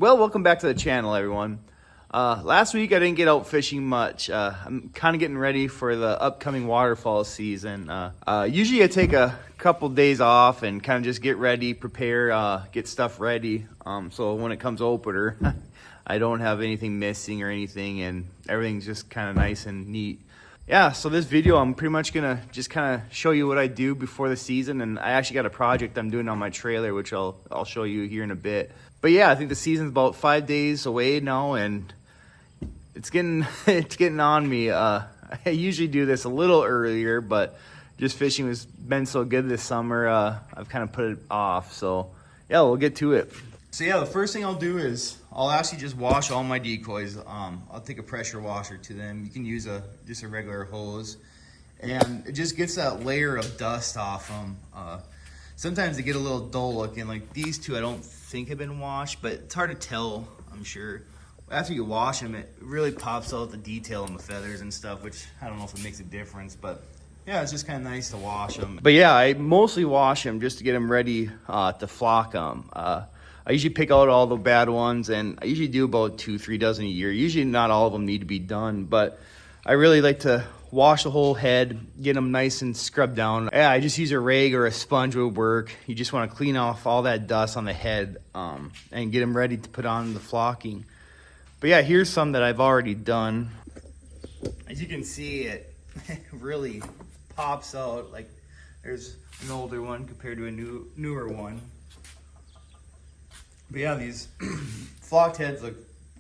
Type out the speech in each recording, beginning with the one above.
Well, welcome back to the channel, everyone. Last week I didn't get out fishing much. I'm kind of getting ready for the upcoming waterfowl season. Usually I take a couple days off and kind of just get ready, prepare, get stuff ready. So when it comes opener, I don't have anything missing or anything, and everything's just kind of nice and neat. Yeah, so this video I'm pretty much gonna just kind of show you what I do before the season, and I actually got a project I'm doing on my trailer, which I'll show you here in a bit. But yeah, I think the season's about 5 days away now, and it's getting it's getting on me. I usually do this a little earlier, but just fishing has been so good this summer, I've kind of put it off. So yeah, we'll get to it. So yeah, the first thing I'll do is I'll actually just wash all my decoys. I'll take a pressure washer to them. You can use just a regular hose, and it just gets that layer of dust off them. Sometimes they get a little dull looking, like these two I don't think have been washed, but it's hard to tell, I'm sure. After you wash them, it really pops out the detail on the feathers and stuff, which I don't know if it makes a difference, but yeah, it's just kind of nice to wash them. But yeah, I mostly wash them just to get them ready to flock them. I usually pick out all the bad ones, and I usually do about 2-3 dozen a year. Usually not all of them need to be done, but I really like to wash the whole head, get them nice and scrubbed down. Yeah, I just use a rag or a sponge would work. You just want to clean off all that dust on the head and get them ready to put on the flocking. But yeah, here's some that I've already done. As you can see, it really pops out. Like there's an older one compared to a newer one. But yeah, these flocked heads look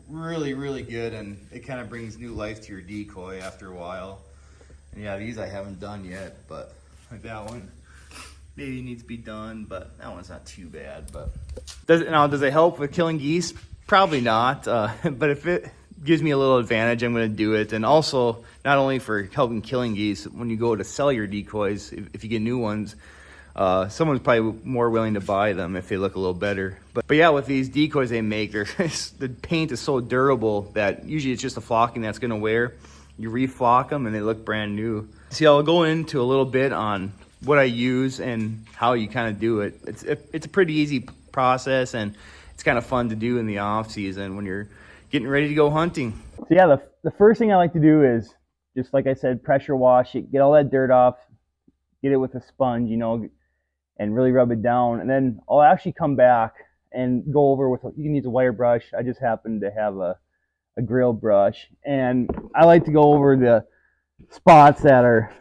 really good, and it kind of brings new life to your decoy after a while. And yeah, these I haven't done yet, but like that one maybe needs to be done, but that one's not too bad. But does it help with killing geese? Probably not, but if it gives me a little advantage, I'm going to do it. And also, not only for helping killing geese, when you go to sell your decoys, if you get new ones, someone's probably more willing to buy them if they look a little better. But yeah, with these decoys they make, the paint is so durable that usually it's just a flocking that's going to wear. You reflock them and they look brand new. See, I'll go into a little bit on what I use and how you kind of do it. It's a pretty easy process, and it's kind of fun to do in the off season when you're getting ready to go hunting. So yeah, the first thing I like to do is, just like I said, pressure wash it, get all that dirt off, get it with a sponge, you know, and really rub it down. And then I'll actually come back and go over with, you can use a wire brush. I just happen to have a grill brush, and I like to go over the spots that are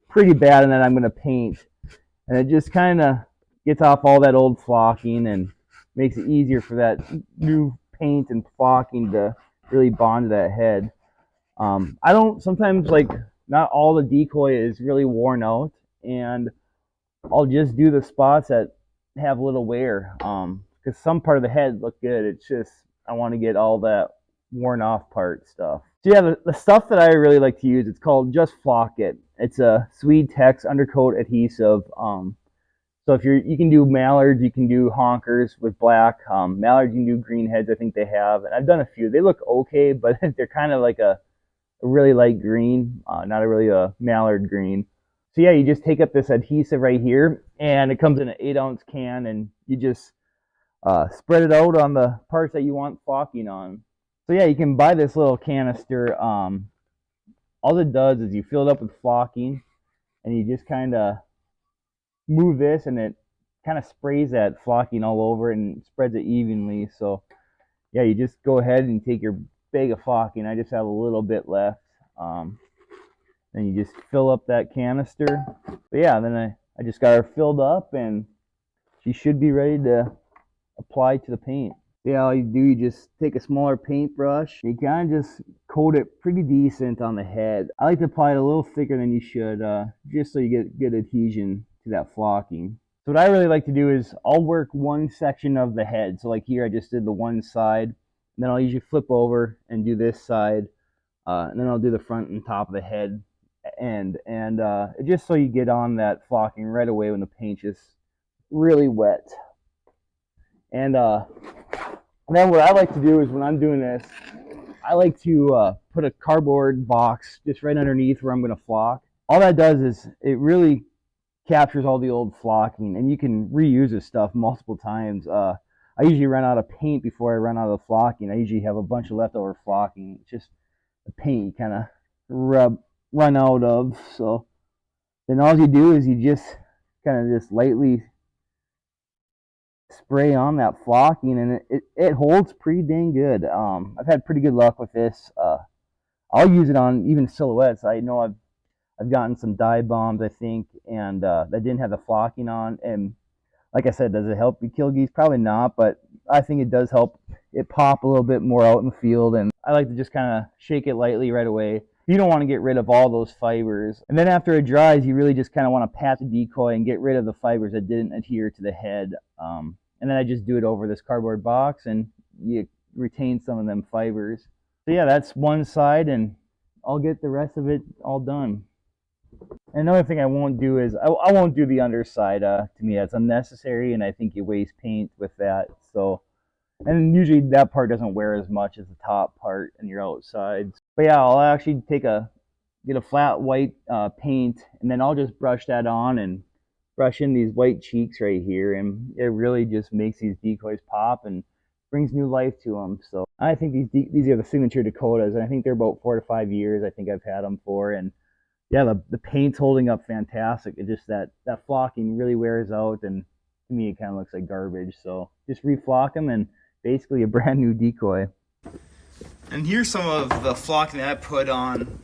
pretty bad and that I'm going to paint. And it just kind of gets off all that old flocking and makes it easier for that new paint and flocking to really bond to that head. I don't, sometimes, like, not all the decoy is really worn out, and I'll just do the spots that have little wear, because some part of the head look good. It's just I want to get all that worn off part stuff. So yeah, the stuff that I really like to use, it's called Just Flock It. It's a Swede Tex undercoat adhesive. So if you can do mallards, you can do honkers with black. Mallards, you can do green heads, I think they have. And I've done a few. They look okay, but they're kind of like a really light green, not a really a mallard green. So yeah, you just take up this adhesive right here, and it comes in an 8-ounce can, and you just spread it out on the parts that you want flocking on. So yeah, you can buy this little canister. All it does is you fill it up with flocking, and you just kind of move this, and it kind of sprays that flocking all over and spreads it evenly. So yeah, you just go ahead and take your bag of flocking. I just have a little bit left. Then you just fill up that canister. But yeah, then I just got her filled up, and she should be ready to apply to the paint. Yeah, all you do, you just take a smaller paintbrush. You kind of just coat it pretty decent on the head. I like to apply it a little thicker than you should, just so you get good adhesion to that flocking. So what I really like to do is I'll work one section of the head. So like here, I just did the one side, and then I'll usually flip over and do this side, and then I'll do the front and top of the head end, and just so you get on that flocking right away when the paint's just really wet. And then what I like to do is, when I'm doing this, I like to put a cardboard box just right underneath where I'm going to flock. All that does is it really captures all the old flocking, and you can reuse this stuff multiple times. I usually run out of paint before I run out of the flocking. I usually have a bunch of leftover flocking. It's just the paint you kind of run out of. So then all you do is you just kind of just lightly spray on that flocking, and it holds pretty dang good. I've had pretty good luck with this. I'll use it on even silhouettes. I know I've gotten some dye bombs, I think, and that didn't have the flocking on. And like I said, does it help you kill geese? Probably not, but I think it does help it pop a little bit more out in the field. And I like to just kind of shake it lightly right away. You don't want to get rid of all those fibers. And then after it dries, you really just kind of want to pat the decoy and get rid of the fibers that didn't adhere to the head. And then I just do it over this cardboard box, and you retain some of them fibers. So yeah, that's one side, and I'll get the rest of it all done. And another thing I won't do is I won't do the underside. To me, that's unnecessary, and I think you waste paint with that. So, and usually that part doesn't wear as much as the top part and your outsides. But yeah, I'll actually get a flat white paint, and then I'll just brush that on and brush in these white cheeks right here, and it really just makes these decoys pop and brings new life to them. So I think these are the signature Dakotas, and I think they're about 4 to 5 years I think I've had them for. And yeah, the paint's holding up fantastic. It just that flocking really wears out, and to me it kind of looks like garbage. So just reflock them, and basically a brand new decoy. And here's some of the flocking that I put on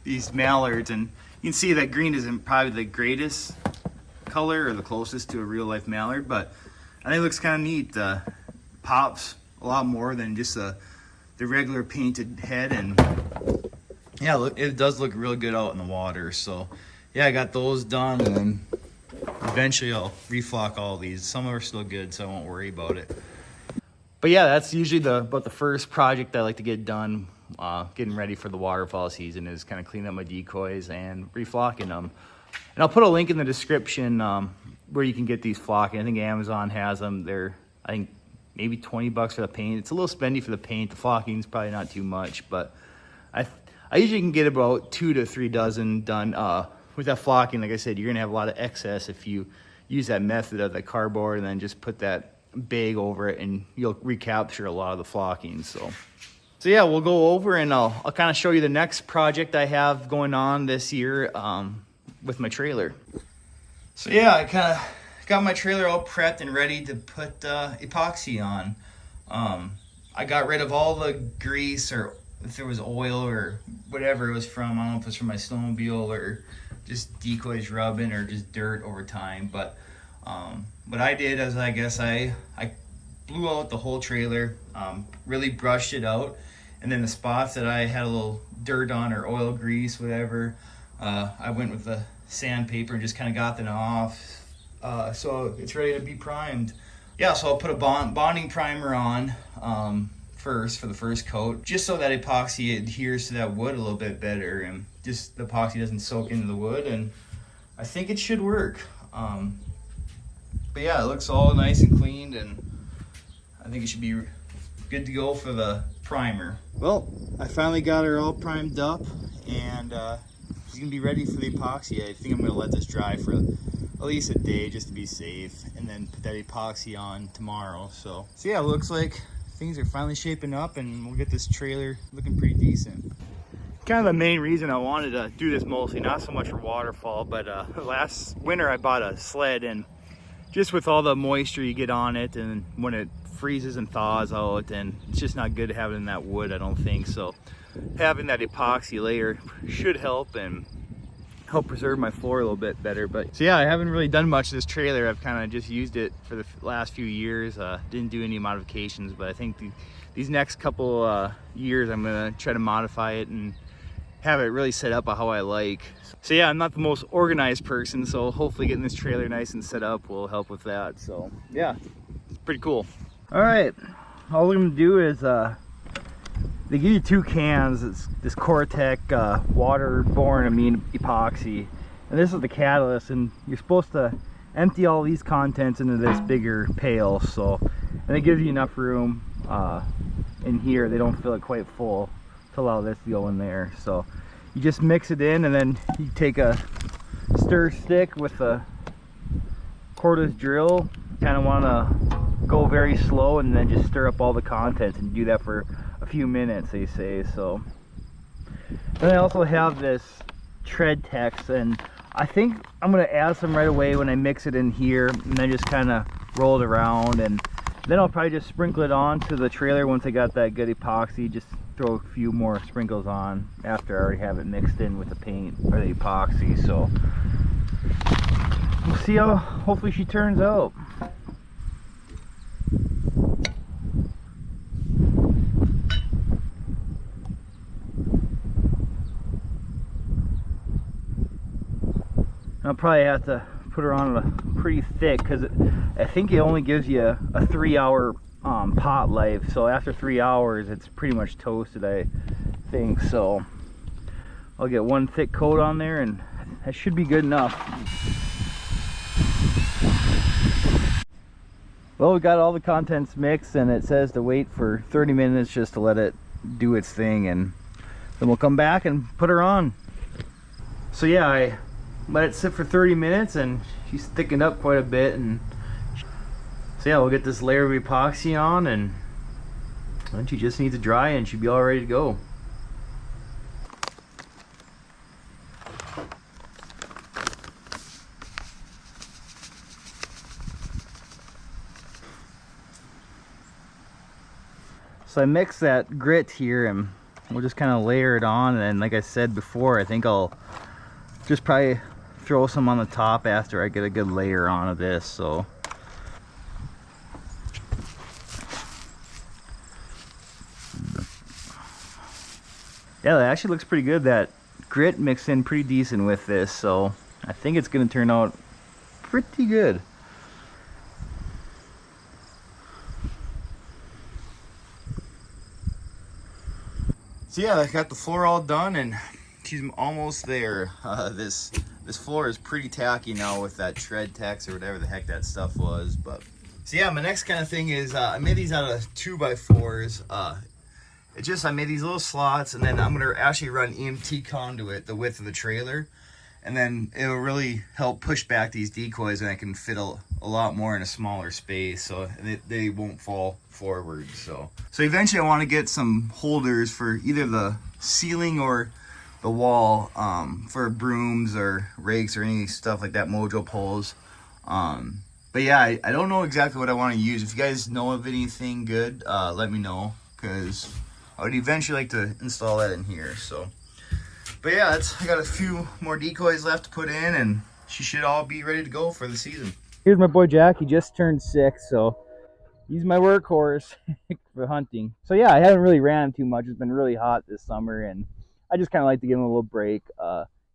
these mallards, and you can see that green isn't probably the greatest color or the closest to a real life mallard, but I think it looks kind of neat. Pops a lot more than just the regular painted head, and yeah, look, it does look really good out in the water. So yeah, I got those done, and then eventually I'll reflock all these. Some are still good, so I won't worry about it. But yeah, that's usually about the first project I like to get done, getting ready for the waterfowl season, is kind of cleaning up my decoys and reflocking them. And I'll put a link in the description where you can get these flocking. I think Amazon has them. They're, I think, maybe 20 bucks for the paint. It's a little spendy for the paint. The flocking's probably not too much, but I usually can get about 2 to 3 dozen done. With that flocking, like I said, you're gonna have a lot of excess if you use that method of the cardboard and then just put that bag over it, and you'll recapture a lot of the flocking. So yeah, we'll go over, and I'll kind of show you the next project I have going on this year with my trailer. So yeah, I kind of got my trailer all prepped and ready to put epoxy on. I got rid of all the grease, or if there was oil or whatever it was from. I don't know if it was from my snowmobile or just decoys rubbing or just dirt over time. But what I did is, I guess I blew out the whole trailer, really brushed it out, and then the spots that I had a little dirt on or oil, grease, whatever, I went with the sandpaper and just kind of got them off. So it's ready to be primed. Yeah, so I'll put a bonding primer on first for the first coat, just so that epoxy adheres to that wood a little bit better, and just the epoxy doesn't soak into the wood, and I think it should work. But yeah, it looks all nice and cleaned, and I think it should be good to go for the primer. Well, I finally got her all primed up, and she's gonna be ready for the epoxy. I think I'm gonna let this dry for at least a day just to be safe, and then put that epoxy on tomorrow. So yeah, it looks like things are finally shaping up, and we'll get this trailer looking pretty decent. Kind of the main reason I wanted to do this, mostly not so much for waterfowl, but last winter I bought a sled, and just with all the moisture you get on it, and when it freezes and thaws out, and it's just not good to have it in that wood, I don't think. So having that epoxy layer should help and help preserve my floor a little bit better. But so yeah, I haven't really done much of this trailer. I've kind of just used it for the last few years. Didn't do any modifications, but I think these next couple years I'm gonna try to modify it and have it really set up how I like. So yeah, I'm not the most organized person, so hopefully getting this trailer nice and set up will help with that. So yeah, it's pretty cool. All right, all we're gonna do is they give you 2 cans. It's this Cortec waterborne amine epoxy, and this is the catalyst, and you're supposed to empty all these contents into this bigger pail. So, and it gives you enough room in here. They don't fill it quite full to allow this to go in there. So you just mix it in, and then you take a stir stick with a cordless drill, kind of want to go very slow and then just stir up all the contents and do that for a few minutes, they say. So then I also have this tread tex, and I think I'm going to add some right away when I mix it in here, and then just kind of roll it around, and then I'll probably just sprinkle it onto the trailer once I got that good epoxy. Just throw a few more sprinkles on after I already have it mixed in with the paint or the epoxy. So we'll see how hopefully she turns out. I'll probably have to put her on pretty thick, because I think it only gives you a 3-hour pot life. So after 3 hours it's pretty much toasted, I think. So I'll get one thick coat on there and that should be good enough. Well, we got all the contents mixed, and it says to wait for 30 minutes just to let it do its thing, and then we'll come back and put her on. So yeah, I let it sit for 30 minutes and she's thickened up quite a bit, and so yeah, we'll get this layer of epoxy on, and then she just needs to dry and she'll be all ready to go. So I mixed that grit here, and we'll just kind of layer it on, and then, like I said before, I think I'll just probably throw some on the top after I get a good layer on of this. So yeah, that actually looks pretty good. That grit mixed in pretty decent with this, so I think it's going to turn out pretty good. So yeah, I got the floor all done and she's almost there. This floor is pretty tacky now with that tread tex or whatever the heck that stuff was. But so yeah, my next kind of thing is I made these out of 2x4s. I made these little slots, and then I'm gonna actually run EMT conduit the width of the trailer, and then it'll really help push back these decoys, and I can fit a lot more in a smaller space, so they won't fall forward. So eventually I want to get some holders for either the ceiling or the wall, for brooms or rakes or any stuff like that, mojo poles. But yeah, I don't know exactly what I want to use. If you guys know of anything good, let me know, because I would eventually like to install that in here. So, but yeah, I got a few more decoys left to put in, and she should all be ready to go for the season. Here's my boy Jack. He just turned 6, so he's my workhorse for hunting. So yeah, I haven't really ran him too much. It's been really hot this summer, and I just kind of like to give him a little break.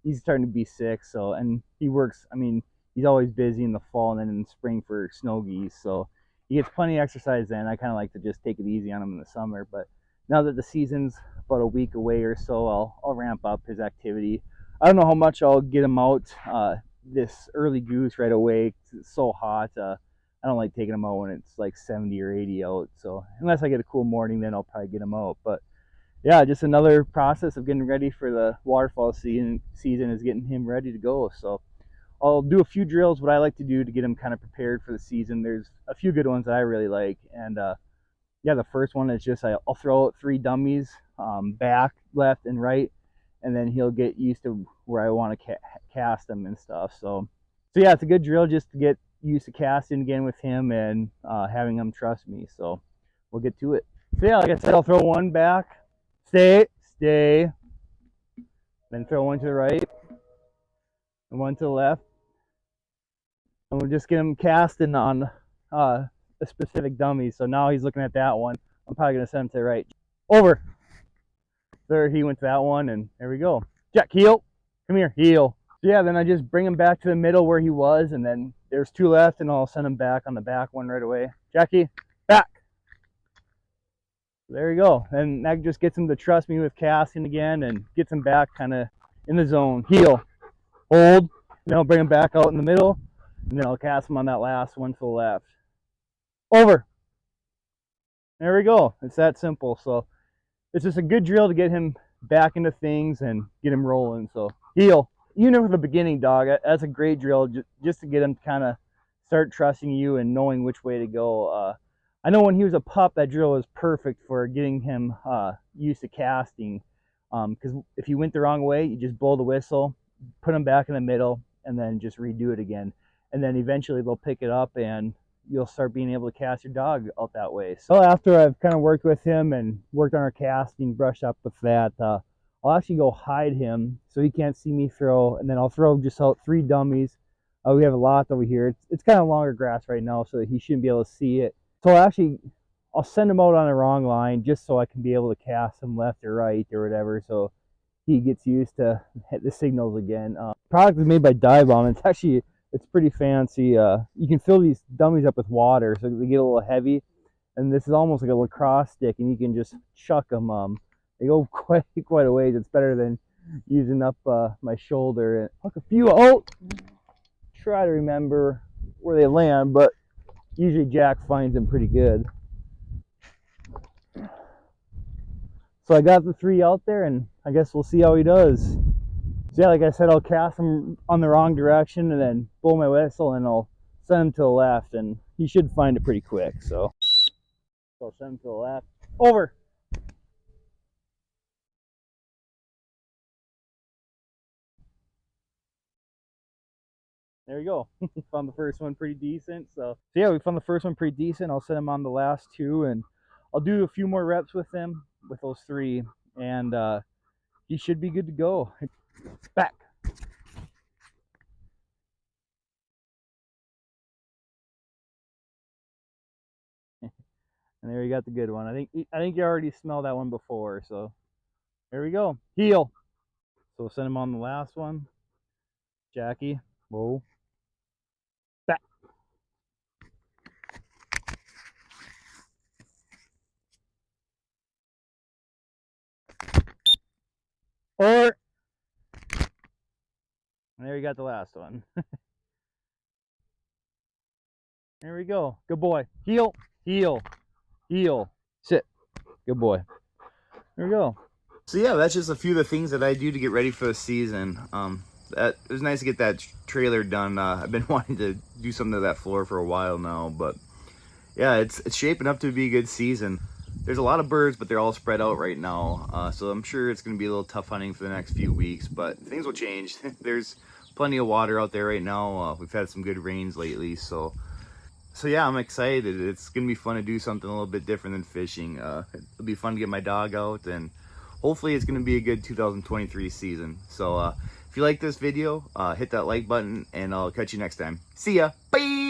He's starting to be 6, so, and he works, I mean, he's always busy in the fall and then in the spring for snow geese, so he gets plenty of exercise then. I kind of like to just take it easy on him in the summer, but now that the season's about a week away or so, I'll ramp up his activity. I don't know how much I'll get him out this early goose right away, 'cause it's so hot. I don't like taking him out when it's like 70 or 80 out, so unless I get a cool morning, then I'll probably get him out. But yeah, just another process of getting ready for the waterfowl season is getting him ready to go. So I'll do a few drills, what I like to do to get him kind of prepared for the season. There's a few good ones that I really like, and yeah, the first one is just I'll throw out 3 dummies, back, left, and right, and then he'll get used to where I want to cast him and stuff. So yeah, it's a good drill just to get used to casting again with him, and having him trust me. So we'll get to it. So yeah, like I said, I'll throw one back, stay, then throw one to the right and one to the left, and we'll just get him casting on a specific dummy. So now he's looking at that one. I'm probably gonna send him to the right. Over there, he went to that one, and there we go. Jack, heel, come here, heel. So yeah, then I just bring him back to the middle where he was, and then there's 2 left, and I'll send him back on the back one right away. Jackie, back. There you go. And that just gets him to trust me with casting again, and gets him back kind of in the zone. Heel, hold, then I'll bring him back out in the middle, and then I'll cast him on that last one to the left. Over. There we go. It's that simple. So it's just a good drill to get him back into things and get him rolling. So heel, even for the beginning dog, that's a great drill just to get him kind of start trusting you and knowing which way to go. I know when he was a pup, that drill was perfect for getting him used to casting. Because if you went the wrong way, you just blow the whistle, put him back in the middle, and then just redo it again. And then eventually they'll pick it up and you'll start being able to cast your dog out that way. So after I've kind of worked with him and worked on our casting, brushed up with that, I'll actually go hide him so he can't see me throw, and then I'll throw just out 3 dummies. We have a lot over here. It's kind of longer grass right now, so he shouldn't be able to see it. So I'll send him out on the wrong line just so I can be able to cast him left or right or whatever, so he gets used to hit the signals again. Product is made by Dive Bomb. It's pretty fancy. You can fill these dummies up with water so they get a little heavy, and this is almost like a lacrosse stick, and you can just chuck them. They go quite a ways. It's better than using up my shoulder. And hook a few out. Try to remember where they land, but usually Jack finds them pretty good. So I got the 3 out there, and I guess we'll see how he does. So yeah, like I said, I'll cast him on the wrong direction and then blow my whistle, and I'll send him to the left, and he should find it pretty quick. So I'll send him to the left. Over. There you go. Found the first one pretty decent. So yeah, we found the first one pretty decent. I'll send him on the last 2, and I'll do a few more reps with him with those 3, and he should be good to go. Back. And there you got the good one. I think you already smelled that one before. So there we go. Heel. So we'll send him on the last one. Jackie. Whoa. Back. Or. And there you got the last one. There we go. Good boy. Heel. Heel. Heel. Sit. Good boy. There we go. So yeah, that's just a few of the things that I do to get ready for the season. It was nice to get that trailer done. I've been wanting to do something to that floor for a while now, but yeah, it's shaping up to be a good season. There's a lot of birds, but they're all spread out right now, so I'm sure it's going to be a little tough hunting for the next few weeks, but things will change. There's plenty of water out there right now. We've had some good rains lately, so yeah, I'm excited. It's going to be fun to do something a little bit different than fishing. It'll be fun to get my dog out, and hopefully it's going to be a good 2023 season. So if you like this video, hit that like button, and I'll catch you next time. See ya. Bye.